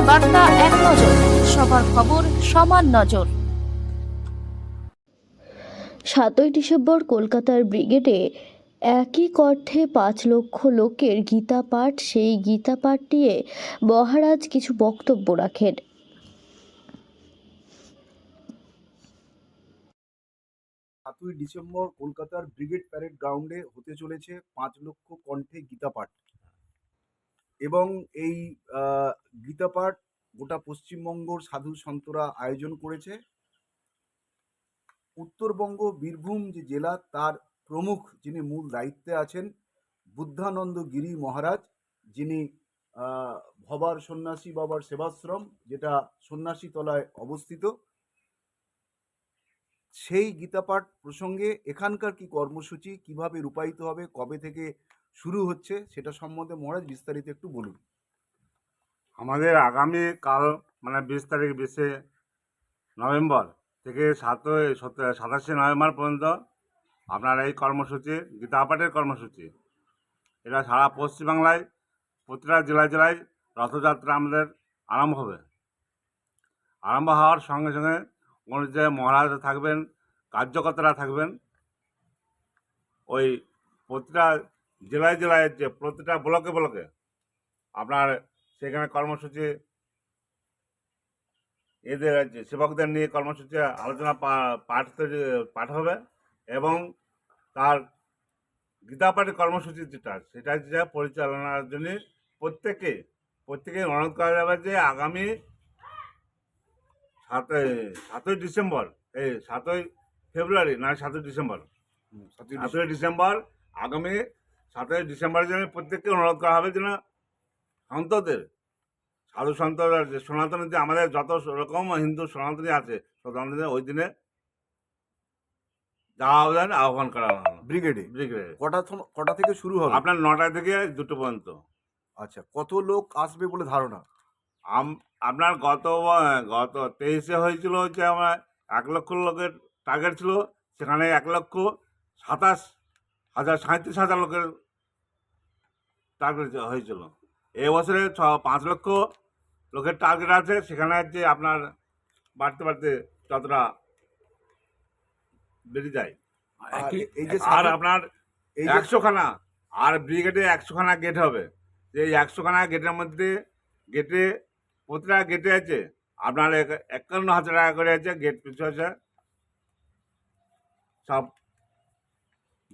বার্তা এক নজর, সবার খবর সমান নজর। 7ই ডিসেম্বর কলকাতার ব্রিগেডে একই কণ্ঠে 5 লক্ষ লোকের গীতা পাঠ। সেই গীতা পাঠ নিয়ে মহারাজ কিছু বক্তব্য রাখেন। 7ই ডিসেম্বর কলকাতার ব্রিগেড প্যারেড গ্রাউন্ডে হতে চলেছে 5 লক্ষ কণ্ঠে গীতা পাঠ। এবং এই গীতা পাঠ গোটা পশ্চিমবঙ্গর সাধু সন্তরা আয়োজন করেছে। উত্তরবঙ্গ বীরভূম যে জেলা, তার প্রমুখ যিনি মূল দায়িত্বে আছেন বুদ্ধানন্দ গিরি মহারাজ, যিনি ভবার সন্ন্যাসী বাবার সেবাশ্রম, যেটা সন্ন্যাসী তলায় অবস্থিত, সেই গীতাপাঠ প্রসঙ্গে এখানকার কি কর্মসূচি, কিভাবে রূপায়িত হবে, কবে থেকে শুরু হচ্ছে, সেটা সম্বন্ধে মহারাজ বিস্তারিত একটু বলুন। আমাদের আগামী কাল মানে 20 নভেম্বর থেকে 27 নভেম্বর পর্যন্ত আপনার এই কর্মসূচি গীতা পাঠের কর্মসূচি, এটা সারা পশ্চিমবাংলায় প্রতিটা জেলায় জেলায় রথযাত্রা আমাদের আরম্ভ হবে। আরম্ভ হওয়ার সঙ্গে সঙ্গে যে মহারাজরা থাকবেন, কার্যকর্তারা থাকবেন, ওই প্রতিটা জেলায় জেলায় যে প্রতিটা ব্লকে ব্লকে আপনার সেখানে কর্মসূচি, এদের সেবকদের নিয়ে কর্মসূচি আলোচনা পাঠ হবে। এবং তার গীতা পাঠের কর্মসূচি সেটা পরিচালনার জন্য প্রত্যেকে অনুরোধ করা যাবে যে আগামী 7ই ডিসেম্বর, 7ই ফেব্রুয়ারি না 7ই ডিসেম্বর, 7ই ডিসেম্বর, আগামী 7ই ডিসেম্বরের জন্য প্রত্যেককে অনুরোধ করা হবে যেন সন্তদের, সাধু সন্তরা, যে সনাতনী, যে আমাদের যত রকম হিন্দু সনাতনী আছে, সনাতনী ওই দিনে যাওয়া আহ্বান করা হলো ব্রিগেডে ব্রিগেডে। কটা থেকে শুরু হবে? আপনার 9টা থেকে 2টো পর্যন্ত। আচ্ছা, কত লোক আসবে বলে ধারণা? আপনার গত 23-এ হয়েছিল হচ্ছে আমার 1 লক্ষ লোকের টার্গেট ছিল, সেখানে 1,27,037 লোকের টার্গেট হয়েছিল। এবছরে 5 লক্ষ লোকের টার্গেট আছে, সেখানে যে আপনার বাড়তে বাড়তে যতটা বেড়ে যায়। আর আপনার 100খানা, আর ব্রিগেডে 100খানা গেট হবে। এই 100খানা গেটের মধ্যে প্রতিটা গেটে আছে আপনার 51,000 টাকা করে আছে, গেট পিছু আছে, সব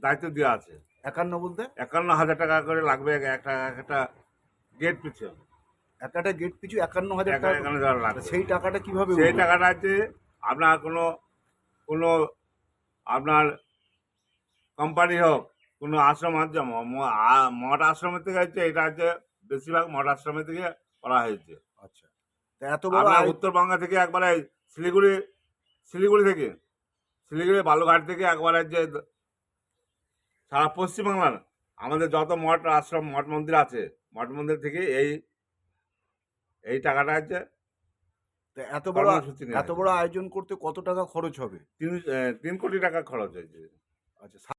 দায়িত্ব দেওয়া আছে। 51 বলতে 51,000 টাকা করে লাগবে একটা গেট পিছু। একটা গেট পিছু 51,000 টাকা লাগবে। সেই টাকাটা কিভাবে? সেই টাকাটা আছে আপনার কোনো আপনার কোম্পানি হোক, কোনো আশ্রম আছে, মঠ আশ্রমের থেকে হচ্ছে, এটা হচ্ছে বেশিরভাগ মঠ আশ্রমের থেকে করা হয়েছে। আচ্ছা, তা এত বড় উত্তরবঙ্গ থেকে একবারে শিলিগুড়ি বালুঘাট থেকে একবারে যে সারা পশ্চিমবাংলার আমাদের যত মঠ আশ্রম, মঠ মন্দির আছে, মঠ মন্দির থেকে এই টাকাটা আছে। এত বড় আয়োজন করতে কত টাকা খরচ হবে? 3 কোটি টাকা খরচ হয়েছে। আচ্ছা।